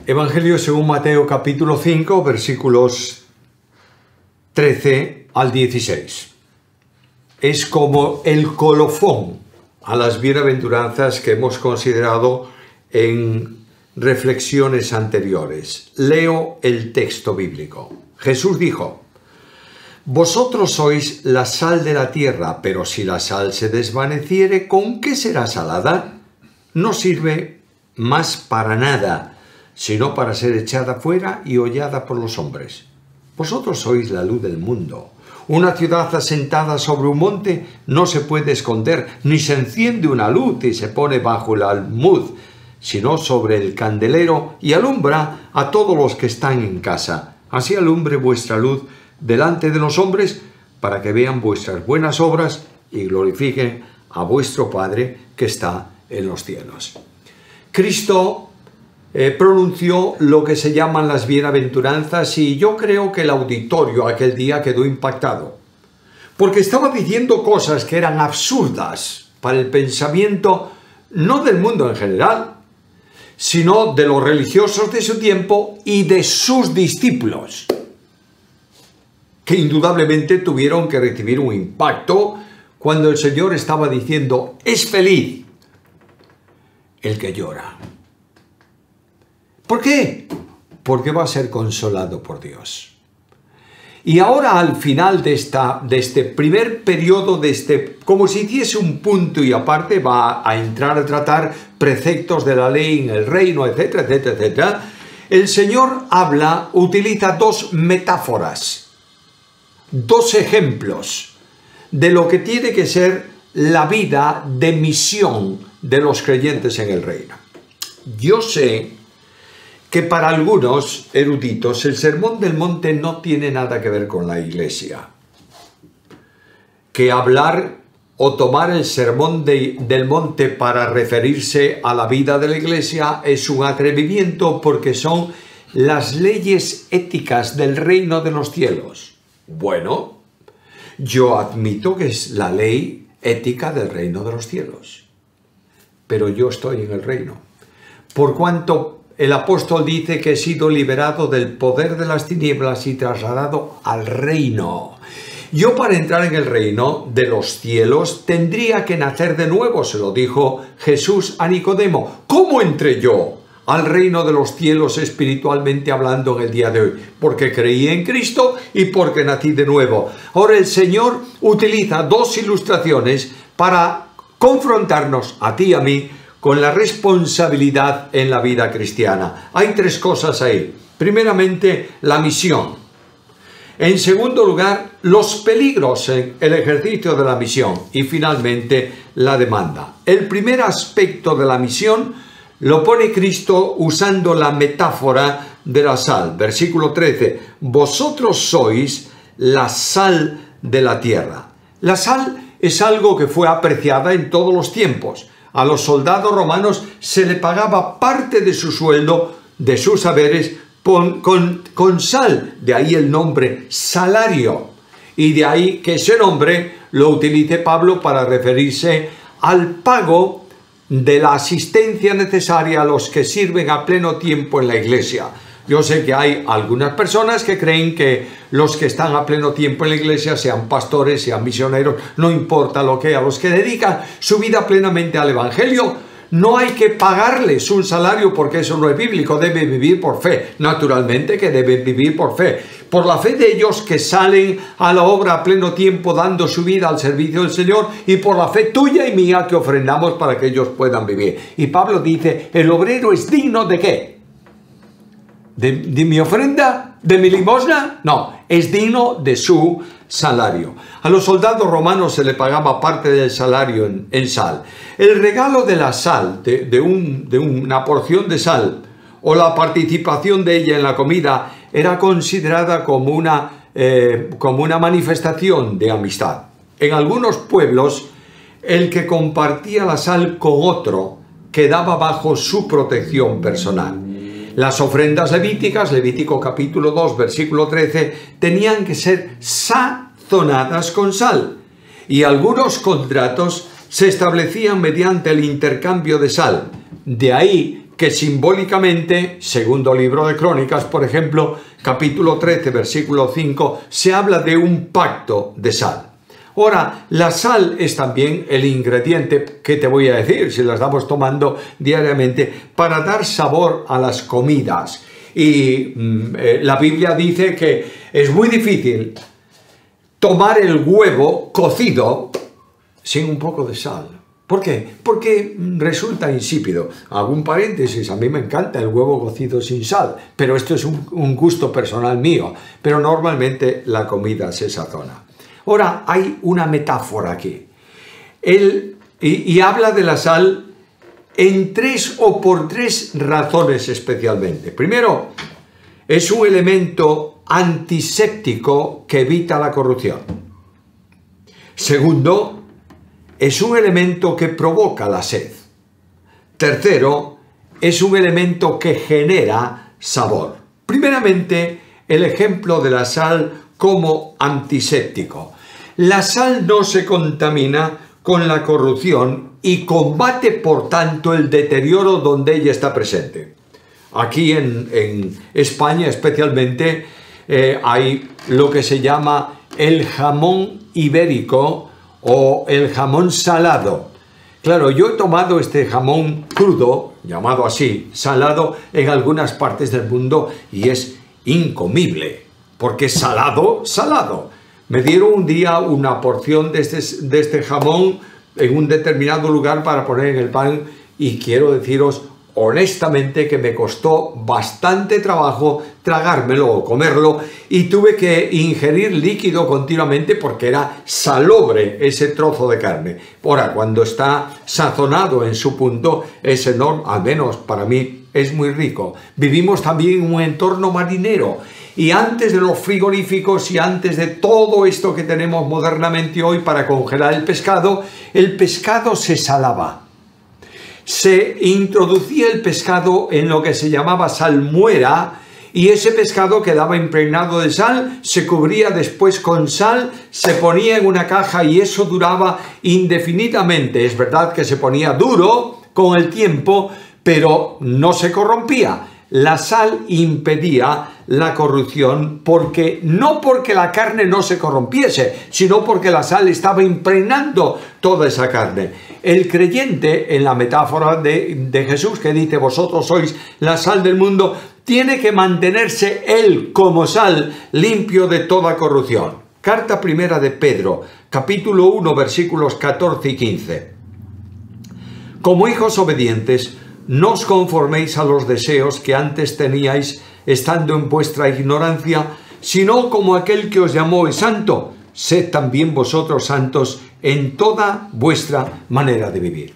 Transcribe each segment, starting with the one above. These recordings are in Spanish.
Evangelio según Mateo capítulo 5, versículos 13 al 16. Es como el colofón a las bienaventuranzas que hemos considerado en reflexiones anteriores. Leo el texto bíblico. Jesús dijo: vosotros sois la sal de la tierra, pero si la sal se desvaneciere, ¿con qué será salada? No sirve más para nada, sino para ser echada fuera y hollada por los hombres. Vosotros sois la luz del mundo. Una ciudad asentada sobre un monte no se puede esconder, ni se enciende una luz y se pone bajo el almud, sino sobre el candelero y alumbra a todos los que están en casa. Así alumbre vuestra luz delante de los hombres, para que vean vuestras buenas obras y glorifiquen a vuestro Padre que está en los cielos. Cristo pronunció lo que se llaman las bienaventuranzas, y yo creo que el auditorio aquel día quedó impactado, porque estaba diciendo cosas que eran absurdas para el pensamiento no del mundo en general, sino de los religiosos de su tiempo y de sus discípulos, que indudablemente tuvieron que recibir un impacto cuando el Señor estaba diciendo: es feliz el que llora. ¿Por qué? Porque va a ser consolado por Dios. Y ahora, al final de este primer periodo, como si hiciese un punto y aparte, va a entrar a tratar preceptos de la ley en el reino, etcétera, etcétera, etcétera. El Señor utiliza dos metáforas, dos ejemplos de lo que tiene que ser la vida de misión de los creyentes en el reino. Yo sé que para algunos eruditos el Sermón del Monte no tiene nada que ver con la Iglesia, que hablar o tomar el Sermón del Monte para referirse a la vida de la Iglesia es un atrevimiento, porque son las leyes éticas del reino de los cielos. Bueno, yo admito que es la ley ética del reino de los cielos, pero yo estoy en el reino, por cuanto el apóstol dice que he sido liberado del poder de las tinieblas y trasladado al reino. Yo, para entrar en el reino de los cielos, tendría que nacer de nuevo, se lo dijo Jesús a Nicodemo. ¿Cómo entré yo al reino de los cielos espiritualmente hablando en el día de hoy? Porque creí en Cristo y porque nací de nuevo. Ahora el Señor utiliza dos ilustraciones para confrontarnos, a ti y a mí, con la responsabilidad en la vida cristiana. Hay tres cosas ahí. Primeramente, la misión. En segundo lugar, los peligros en el ejercicio de la misión. Y finalmente, la demanda. El primer aspecto de la misión lo pone Cristo usando la metáfora de la sal. Versículo 13. Vosotros sois la sal de la tierra. La sal es algo que fue apreciada en todos los tiempos. A los soldados romanos se le pagaba parte de su sueldo, de sus haberes, con sal. De ahí el nombre salario. Y de ahí que ese nombre lo utilice Pablo para referirse al pago de la asistencia necesaria a los que sirven a pleno tiempo en la iglesia. Yo sé que hay algunas personas que creen que los que están a pleno tiempo en la iglesia, sean pastores, sean misioneros, no importa lo que, a los que dedican su vida plenamente al evangelio, no hay que pagarles un salario, porque eso no es bíblico. Deben vivir por fe. Naturalmente que deben vivir por fe. Por la fe de ellos que salen a la obra a pleno tiempo dando su vida al servicio del Señor, y por la fe tuya y mía que ofrendamos para que ellos puedan vivir. Y Pablo dice: ¿el obrero es digno de qué? ¿De mi ofrenda? ¿De mi limosna? No, es digno de su salario. A los soldados romanos se le pagaba parte del salario en sal. El regalo de la sal, de una porción de sal, o la participación de ella en la comida, era considerada como una manifestación de amistad. En algunos pueblos, el que compartía la sal con otro quedaba bajo su protección personal. Las ofrendas levíticas, Levítico capítulo 2, versículo 13, tenían que ser sazonadas con sal, y algunos contratos se establecían mediante el intercambio de sal. De ahí que simbólicamente, segundo libro de Crónicas, por ejemplo, capítulo 13, versículo 5, se habla de un pacto de sal. Ahora, la sal es también el ingrediente que te voy a decir, si la estamos tomando diariamente, para dar sabor a las comidas. Y la Biblia dice que es muy difícil tomar el huevo cocido sin un poco de sal. ¿Por qué? Porque resulta insípido. Hago un paréntesis, a mí me encanta el huevo cocido sin sal, pero esto es un gusto personal mío, pero normalmente la comida se sazona. Ahora, hay una metáfora aquí. Y habla de la sal en por tres razones especialmente. Primero, es un elemento antiséptico que evita la corrupción. Segundo, es un elemento que provoca la sed. Tercero, es un elemento que genera sabor. Primeramente, el ejemplo de la sal como antiséptico. La sal no se contamina con la corrupción y combate, por tanto, el deterioro donde ella está presente. Aquí en España, especialmente, hay lo que se llama el jamón ibérico o el jamón salado. Claro, yo he tomado este jamón crudo, llamado así, salado, en algunas partes del mundo y es incomible, porque salado. Me dieron un día una porción de este jamón en un determinado lugar para poner en el pan y quiero deciros honestamente que me costó bastante trabajo tragármelo o comerlo y tuve que ingerir líquido continuamente porque era salobre ese trozo de carne. Ahora, cuando está sazonado en su punto, es enorme, al menos para mí es muy rico. Vivimos también en un entorno marinero y antes de los frigoríficos y antes de todo esto que tenemos modernamente hoy para congelar el pescado se salaba. Se introducía el pescado en lo que se llamaba salmuera y ese pescado quedaba impregnado de sal, se cubría después con sal, se ponía en una caja y eso duraba indefinidamente. Es verdad que se ponía duro con el tiempo, pero no se corrompía. La sal impedía la corrupción no porque la carne no se corrompiese, sino porque la sal estaba impregnando toda esa carne. El creyente, en la metáfora de Jesús que dice, vosotros sois la sal del mundo, tiene que mantenerse él como sal limpio de toda corrupción. Carta primera de Pedro, capítulo 1, versículos 14 y 15. Como hijos obedientes, no os conforméis a los deseos que antes teníais estando en vuestra ignorancia, sino como aquel que os llamó es santo, sed también vosotros santos en toda vuestra manera de vivir.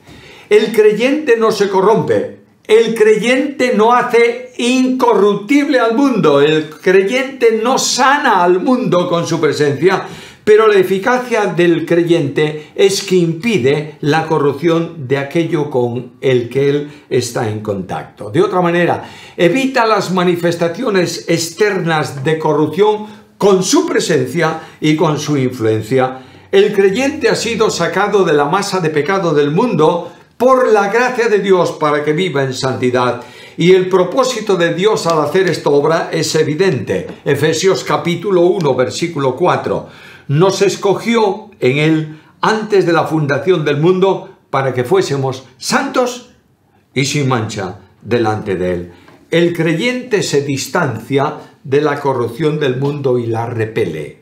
El creyente no se corrompe, el creyente no hace incorruptible al mundo, el creyente no sana al mundo con su presencia, pero la eficacia del creyente es que impide la corrupción de aquello con el que él está en contacto. De otra manera, evita las manifestaciones externas de corrupción con su presencia y con su influencia. El creyente ha sido sacado de la masa de pecado del mundo por la gracia de Dios para que viva en santidad. Y el propósito de Dios al hacer esta obra es evidente. Efesios capítulo 1, versículo 4. Nos escogió en Él antes de la fundación del mundo para que fuésemos santos y sin mancha delante de Él. El creyente se distancia de la corrupción del mundo y la repele.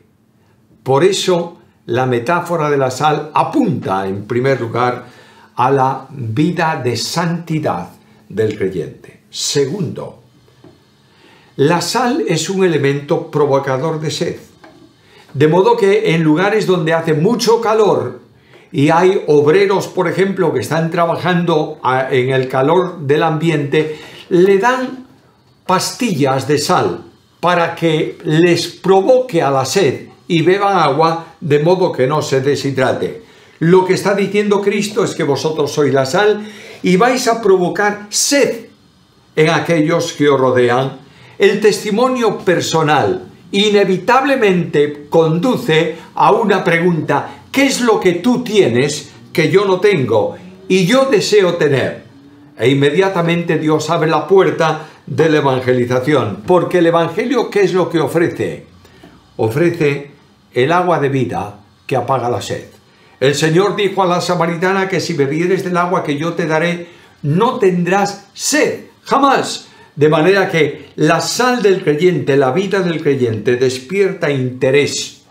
Por eso la metáfora de la sal apunta en primer lugar a la vida de santidad del creyente. Segundo, la sal es un elemento provocador de sed. De modo que en lugares donde hace mucho calor y hay obreros, por ejemplo, que están trabajando en el calor del ambiente, le dan pastillas de sal para que les provoque a la sed y beban agua de modo que no se deshidrate. Lo que está diciendo Cristo es que vosotros sois la sal y vais a provocar sed en aquellos que os rodean. El testimonio personal inevitablemente conduce a una pregunta: ¿qué es lo que tú tienes que yo no tengo y yo deseo tener? E inmediatamente Dios abre la puerta de la evangelización. Porque el Evangelio, ¿qué es lo que ofrece? Ofrece el agua de vida que apaga la sed. El Señor dijo a la samaritana que si bebieres del agua que yo te daré, no tendrás sed, jamás. De manera que la sal del creyente, la vida del creyente, despierta interés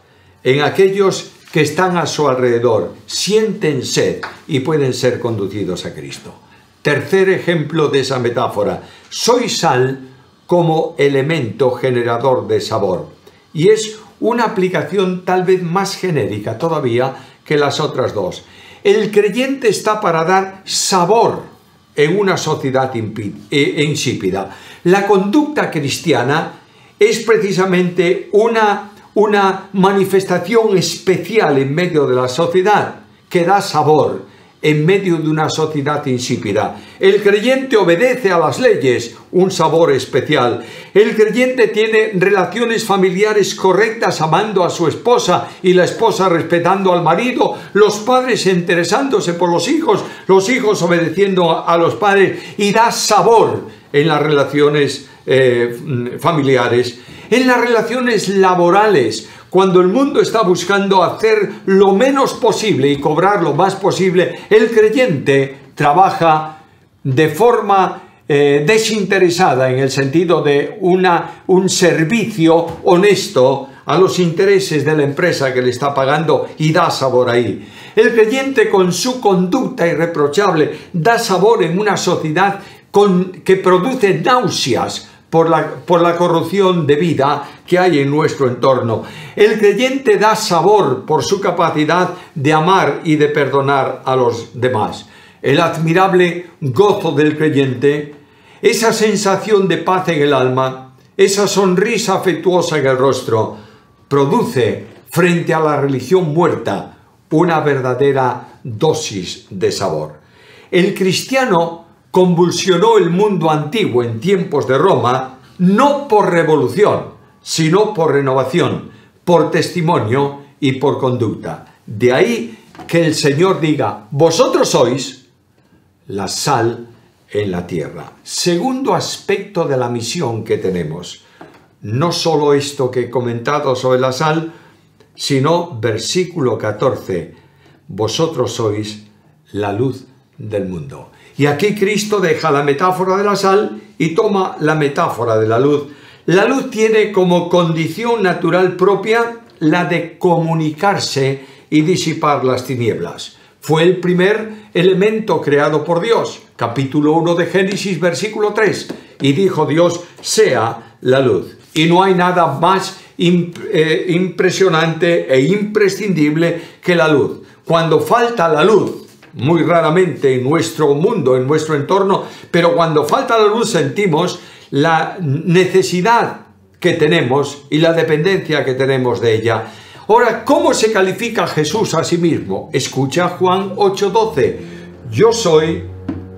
en aquellos que están a su alrededor, sienten sed y pueden ser conducidos a Cristo. Tercer ejemplo de esa metáfora: soy sal como elemento generador de sabor. Y es una aplicación tal vez más genérica todavía que las otras dos. El creyente está para dar sabor en una sociedad insípida. La conducta cristiana es precisamente una manifestación especial en medio de la sociedad que da sabor en medio de una sociedad insípida. El creyente obedece a las leyes, un sabor especial. El creyente tiene relaciones familiares correctas, amando a su esposa y la esposa respetando al marido, los padres interesándose por los hijos obedeciendo a los padres, y da sabor en las relaciones familiares. En las relaciones laborales, cuando el mundo está buscando hacer lo menos posible y cobrar lo más posible, el creyente trabaja de forma desinteresada, en el sentido de un servicio honesto a los intereses de la empresa que le está pagando, y da sabor ahí. El creyente, con su conducta irreprochable, da sabor en una sociedad que produce náuseas por la corrupción de vida que hay en nuestro entorno. El creyente da sabor por su capacidad de amar y de perdonar a los demás. El admirable gozo del creyente, esa sensación de paz en el alma, esa sonrisa afectuosa en el rostro, produce frente a la religión muerta una verdadera dosis de sabor. El cristiano convulsionó el mundo antiguo en tiempos de Roma, no por revolución, sino por renovación, por testimonio y por conducta. De ahí que el Señor diga: vosotros sois la sal en la tierra. Segundo aspecto de la misión que tenemos. No solo esto que he comentado sobre la sal, sino versículo 14: vosotros sois la luz del mundo. Y aquí Cristo deja la metáfora de la sal y toma la metáfora de la luz. La luz tiene como condición natural propia la de comunicarse y disipar las tinieblas. Fue el primer elemento creado por Dios. Capítulo 1 de Génesis, versículo 3. Y dijo Dios: sea la luz. Y no hay nada más impresionante e imprescindible que la luz. Cuando falta la luz, muy raramente en nuestro mundo, en nuestro entorno, pero cuando falta la luz sentimos la necesidad que tenemos y la dependencia que tenemos de ella. Ahora, ¿cómo se califica Jesús a sí mismo? Escucha Juan 8:12. Yo soy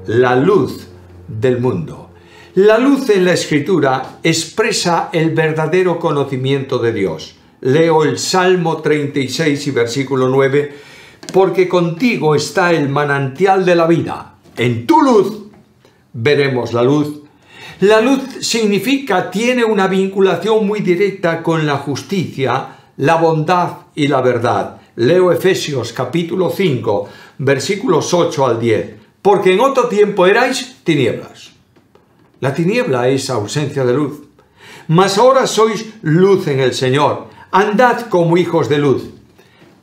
la luz del mundo. La luz en la Escritura expresa el verdadero conocimiento de Dios. Leo el Salmo 36 y versículo 9. Porque contigo está el manantial de la vida. En tu luz veremos la luz. La luz significa, tiene una vinculación muy directa con la justicia, la bondad y la verdad. Leo Efesios capítulo 5, versículos 8 al 10. Porque en otro tiempo erais tinieblas. La tiniebla es ausencia de luz. Mas ahora sois luz en el Señor. Andad como hijos de luz.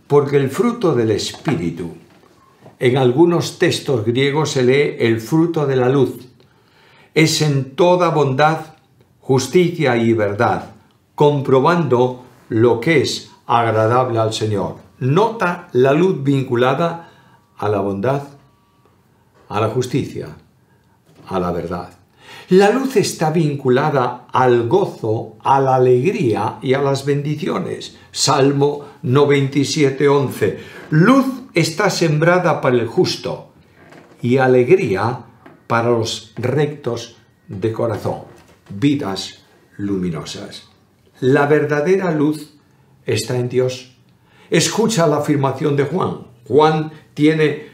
Porque el fruto del Espíritu, en algunos textos griegos se lee el fruto de la luz, es en toda bondad, justicia y verdad, comprobando lo que es agradable al Señor. Nota la luz vinculada a la bondad, a la justicia, a la verdad. La luz está vinculada al gozo, a la alegría y a las bendiciones. Salmo 97:11. Luz está sembrada para el justo y alegría para los rectos de corazón. Vidas luminosas. La verdadera luz está en Dios. Escucha la afirmación de Juan. Juan tiene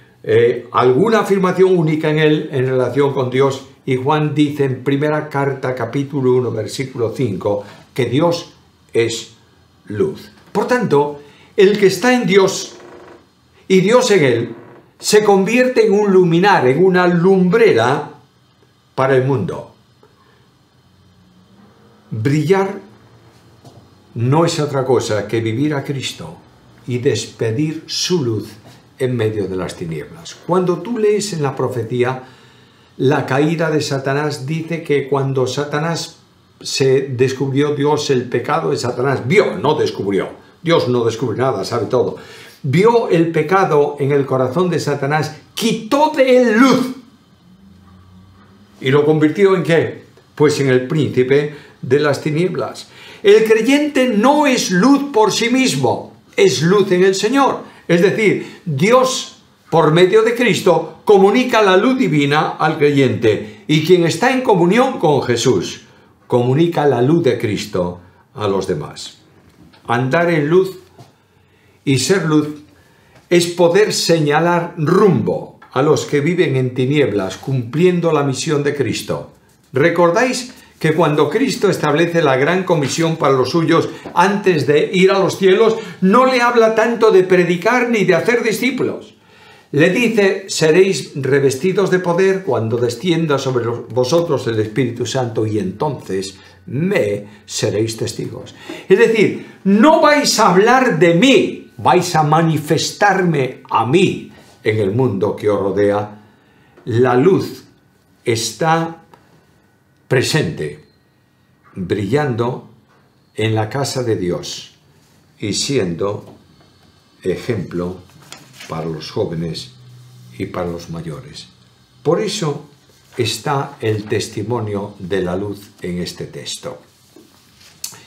alguna afirmación única en él en relación con Dios. Y Juan dice en primera carta, capítulo 1, versículo 5, que Dios es luz. Por tanto, el que está en Dios y Dios en él, se convierte en un luminar, en una lumbrera para el mundo. Brillar no es otra cosa que vivir a Cristo y despedir su luz en medio de las tinieblas. Cuando tú lees en la profecía la caída de Satanás, dice que cuando Satanás se descubrió Dios el pecado de Satanás, vio, no descubrió. Dios no descubre nada, sabe todo. Vio el pecado en el corazón de Satanás, quitó de él luz. ¿Y lo convirtió en qué? Pues en el príncipe de las tinieblas. El creyente no es luz por sí mismo, es luz en el Señor. Es decir, Dios, por medio de Cristo, comunica la luz divina al creyente. Y quien está en comunión con Jesús, comunica la luz de Cristo a los demás. Andar en luz y ser luz es poder señalar rumbo a los que viven en tinieblas, cumpliendo la misión de Cristo. ¿Recordáis que cuando Cristo establece la gran comisión para los suyos antes de ir a los cielos, no le habla tanto de predicar ni de hacer discípulos? Le dice, seréis revestidos de poder cuando descienda sobre vosotros el Espíritu Santo y entonces me seréis testigos. Es decir, no vais a hablar de mí, vais a manifestarme a mí en el mundo que os rodea. La luz está presente, brillando en la casa de Dios y siendo ejemplo para los jóvenes y para los mayores. Por eso está el testimonio de la luz en este texto.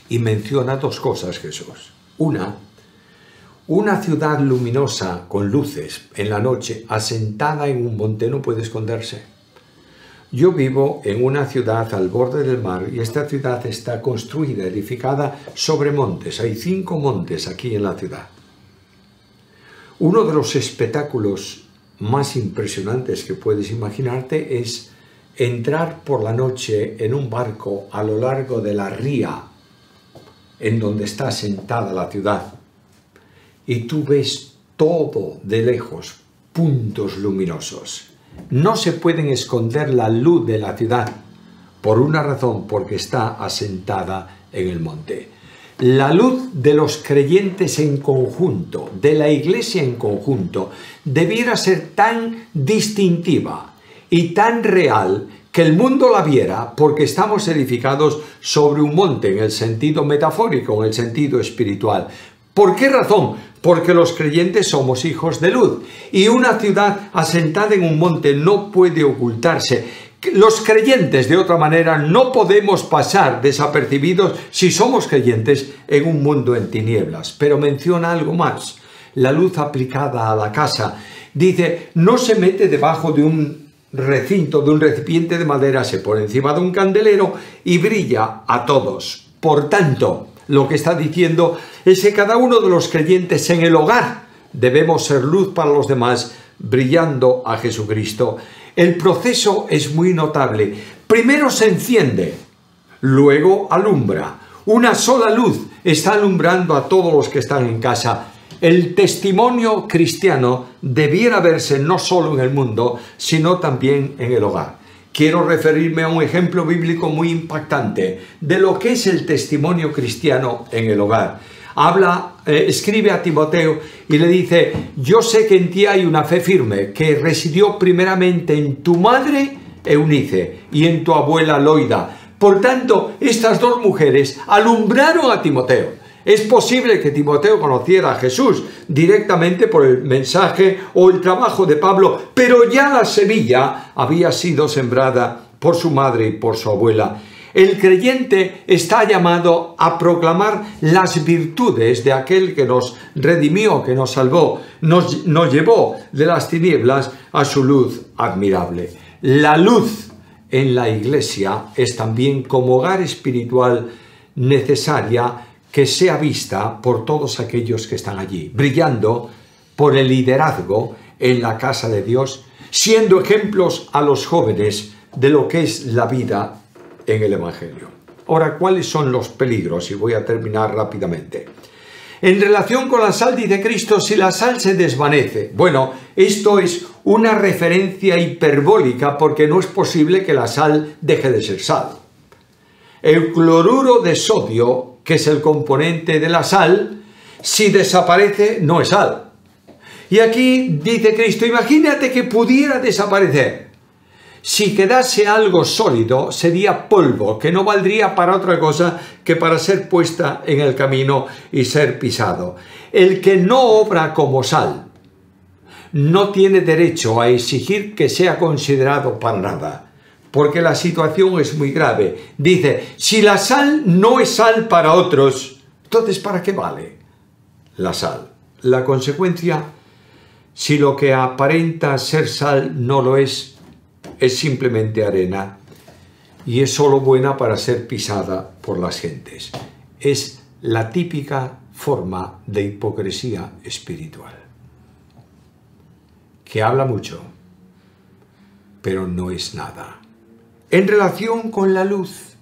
Y menciona dos cosas Jesús. Una ciudad luminosa con luces en la noche, asentada en un monte, no puede esconderse. Yo vivo en una ciudad al borde del mar y esta ciudad está construida, edificada sobre montes. Hay 5 montes aquí en la ciudad. Uno de los espectáculos más impresionantes que puedes imaginarte es entrar por la noche en un barco a lo largo de la ría en donde está asentada la ciudad y tú ves todo de lejos, puntos luminosos. No se pueden esconder la luz de la ciudad por una razón, porque está asentada en el monte. La luz de los creyentes en conjunto, de la iglesia en conjunto, debiera ser tan distintiva y tan real que el mundo la viera, porque estamos edificados sobre un monte en el sentido metafórico, en el sentido espiritual. ¿Por qué razón? Porque los creyentes somos hijos de luz y una ciudad asentada en un monte no puede ocultarse. Los creyentes, de otra manera, no podemos pasar desapercibidos si somos creyentes en un mundo en tinieblas. Pero menciona algo más, la luz aplicada a la casa. Dice, no se mete debajo de un recinto, de un recipiente de madera, se pone encima de un candelero y brilla a todos. Por tanto, lo que está diciendo es que cada uno de los creyentes en el hogar debemos ser luz para los demás, brillando a Jesucristo. El proceso es muy notable. Primero se enciende, luego alumbra. Una sola luz está alumbrando a todos los que están en casa. El testimonio cristiano debiera verse no solo en el mundo, sino también en el hogar. Quiero referirme a un ejemplo bíblico muy impactante de lo que es el testimonio cristiano en el hogar. Escribe a Timoteo y le dice, yo sé que en ti hay una fe firme que residió primeramente en tu madre Eunice y en tu abuela Loida. Por tanto, estas 2 mujeres alumbraron a Timoteo. Es posible que Timoteo conociera a Jesús directamente por el mensaje o el trabajo de Pablo, pero ya la semilla había sido sembrada por su madre y por su abuela. El creyente está llamado a proclamar las virtudes de aquel que nos redimió, que nos salvó, nos llevó de las tinieblas a su luz admirable. La luz en la iglesia es también como hogar espiritual necesaria que sea vista por todos aquellos que están allí, brillando por el liderazgo en la casa de Dios, siendo ejemplos a los jóvenes de lo que es la vida en el Evangelio. Ahora, ¿cuáles son los peligros? Y voy a terminar rápidamente. En relación con la sal, dice Cristo, si la sal se desvanece. Bueno, esto es una referencia hiperbólica porque no es posible que la sal deje de ser sal. El cloruro de sodio, que es el componente de la sal, si desaparece, no es sal. Y aquí dice Cristo, imagínate que pudiera desaparecer. Si quedase algo sólido, sería polvo, que no valdría para otra cosa que para ser puesta en el camino y ser pisado. El que no obra como sal, no tiene derecho a exigir que sea considerado para nada, porque la situación es muy grave. Dice, si la sal no es sal para otros, entonces ¿para qué vale la sal? La consecuencia, si lo que aparenta ser sal no lo es simplemente arena y es solo buena para ser pisada por las gentes. Es la típica forma de hipocresía espiritual, que habla mucho, pero no es nada. En relación con la luz,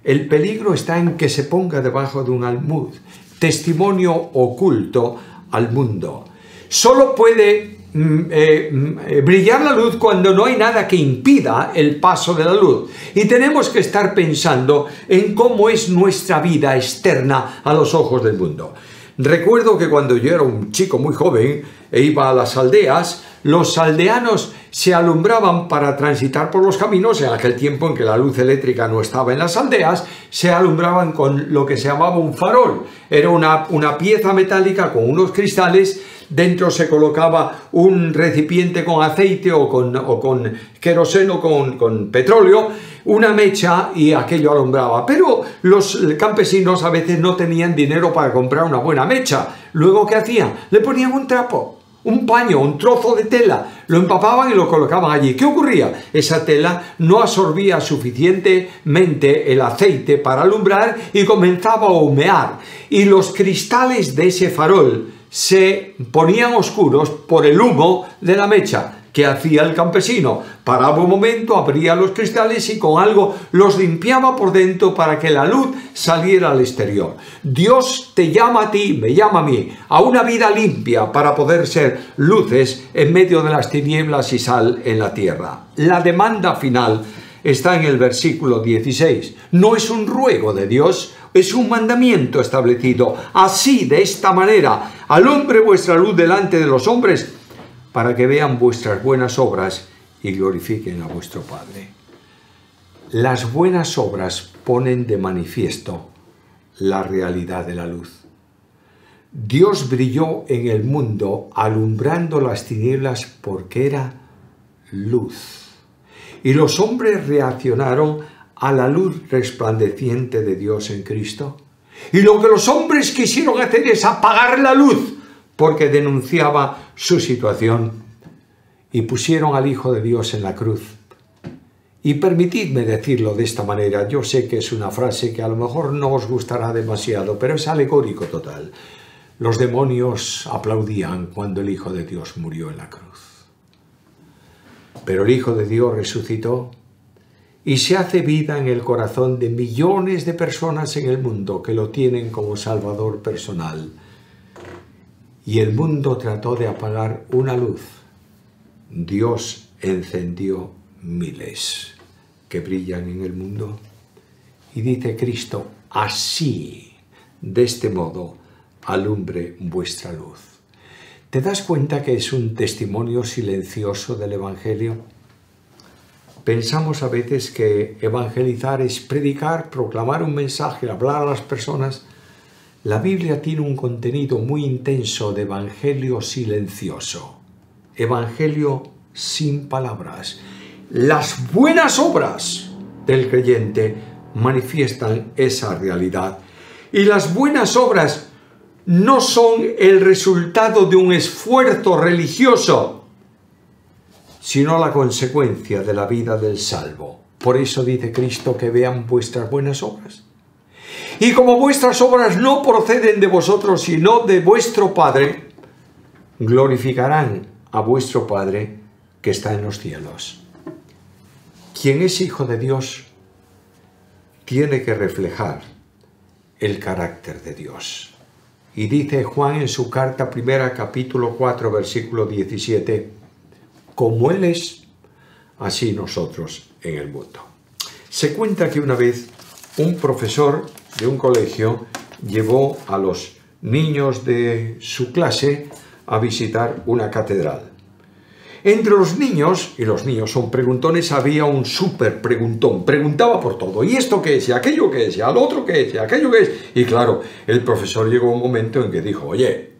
el peligro está en que se ponga debajo de un almud, testimonio oculto al mundo. Solo puede brillar la luz cuando no hay nada que impida el paso de la luz. Y tenemos que estar pensando en cómo es nuestra vida externa a los ojos del mundo. Recuerdo que cuando yo era un chico muy joven e iba a las aldeas, los aldeanos se alumbraban para transitar por los caminos. En aquel tiempo en que la luz eléctrica no estaba en las aldeas, se alumbraban con lo que se llamaba un farol. Era una pieza metálica con unos cristales. Dentro se colocaba un recipiente con aceite o con queroseno, con petróleo, una mecha y aquello alumbraba. Pero los campesinos a veces no tenían dinero para comprar una buena mecha. Luego, ¿qué hacían? Le ponían un trapo, un paño, un trozo de tela, lo empapaban y lo colocaban allí. ¿Qué ocurría? Esa tela no absorbía suficientemente el aceite para alumbrar y comenzaba a humear. Y los cristales de ese farol se ponían oscuros por el humo de la mecha. ¿Qué hacía el campesino? Paraba un momento, abría los cristales y con algo los limpiaba por dentro para que la luz saliera al exterior. Dios te llama a ti, me llama a mí, a una vida limpia para poder ser luces en medio de las tinieblas y sal en la tierra. La demanda final está en el versículo 16. No es un ruego de Dios, es un mandamiento establecido. Así, de esta manera, alumbre vuestra luz delante de los hombres, para que vean vuestras buenas obras y glorifiquen a vuestro Padre. Las buenas obras ponen de manifiesto la realidad de la luz. Dios brilló en el mundo alumbrando las tinieblas porque era luz. Y los hombres reaccionaron a la luz resplandeciente de Dios en Cristo. Y lo que los hombres quisieron hacer es apagar la luz, porque denunciaba su situación, y pusieron al Hijo de Dios en la cruz. Y permitidme decirlo de esta manera, yo sé que es una frase que a lo mejor no os gustará demasiado, pero es alegórico total. Los demonios aplaudían cuando el Hijo de Dios murió en la cruz. Pero el Hijo de Dios resucitó y se hace vida en el corazón de millones de personas en el mundo que lo tienen como Salvador personal. Y el mundo trató de apagar una luz. Dios encendió miles que brillan en el mundo. Y dice Cristo, así, de este modo, alumbre vuestra luz. ¿Te das cuenta que es un testimonio silencioso del Evangelio? Pensamos a veces que evangelizar es predicar, proclamar un mensaje, hablar a las personas. La Biblia tiene un contenido muy intenso de evangelio silencioso. Evangelio sin palabras. Las buenas obras del creyente manifiestan esa realidad. Y las buenas obras no son el resultado de un esfuerzo religioso, sino la consecuencia de la vida del salvo. Por eso dice Cristo que vean vuestras buenas obras. Y como vuestras obras no proceden de vosotros, sino de vuestro Padre, glorificarán a vuestro Padre que está en los cielos. Quien es hijo de Dios tiene que reflejar el carácter de Dios. Y dice Juan en su carta primera, capítulo 4, versículo 17, como Él es, así nosotros en el mundo. Se cuenta que una vez un profesor de un colegio llevó a los niños de su clase a visitar una catedral. Entre los niños, y los niños son preguntones, había un súper preguntón, preguntaba por todo, ¿y esto qué es? ¿Y aquello qué es? ¿Y al otro qué es? ¿Y aquello qué es? Y claro, el profesor llegó a un momento en que dijo, oye,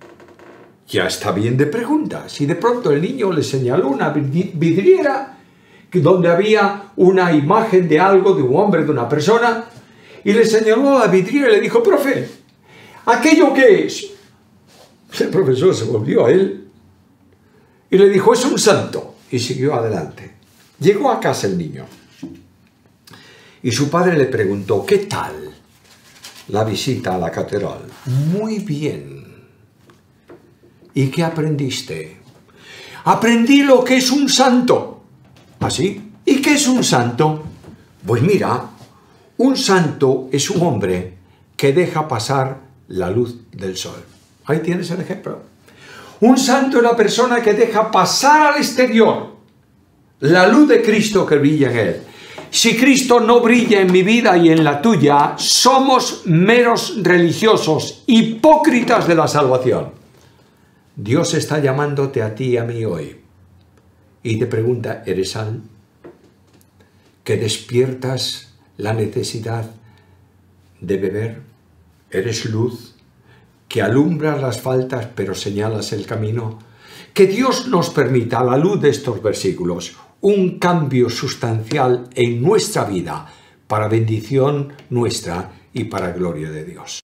ya está bien de preguntas. Y de pronto el niño le señaló una vidriera donde había una imagen de algo, de un hombre, de una persona, y le señaló a la vidriera y le dijo, profe, ¿aquello qué es? El profesor se volvió a él y le dijo, es un santo, y siguió adelante. Llegó a casa el niño y su padre le preguntó, ¿qué tal la visita a la catedral? Muy bien. ¿Y qué aprendiste? Aprendí lo que es un santo. ¿Así? ¿Y qué es un santo? Pues mira, un santo es un hombre que deja pasar la luz del sol. Ahí tienes el ejemplo. Un santo es la persona que deja pasar al exterior la luz de Cristo que brilla en él. Si Cristo no brilla en mi vida y en la tuya, somos meros religiosos, hipócritas de la salvación. Dios está llamándote a ti y a mí hoy y te pregunta, ¿eres sal? ¿Que despiertas la necesidad de beber? ¿Eres luz? ¿Que alumbras las faltas pero señalas el camino? Que Dios nos permita, a la luz de estos versículos, un cambio sustancial en nuestra vida para bendición nuestra y para gloria de Dios.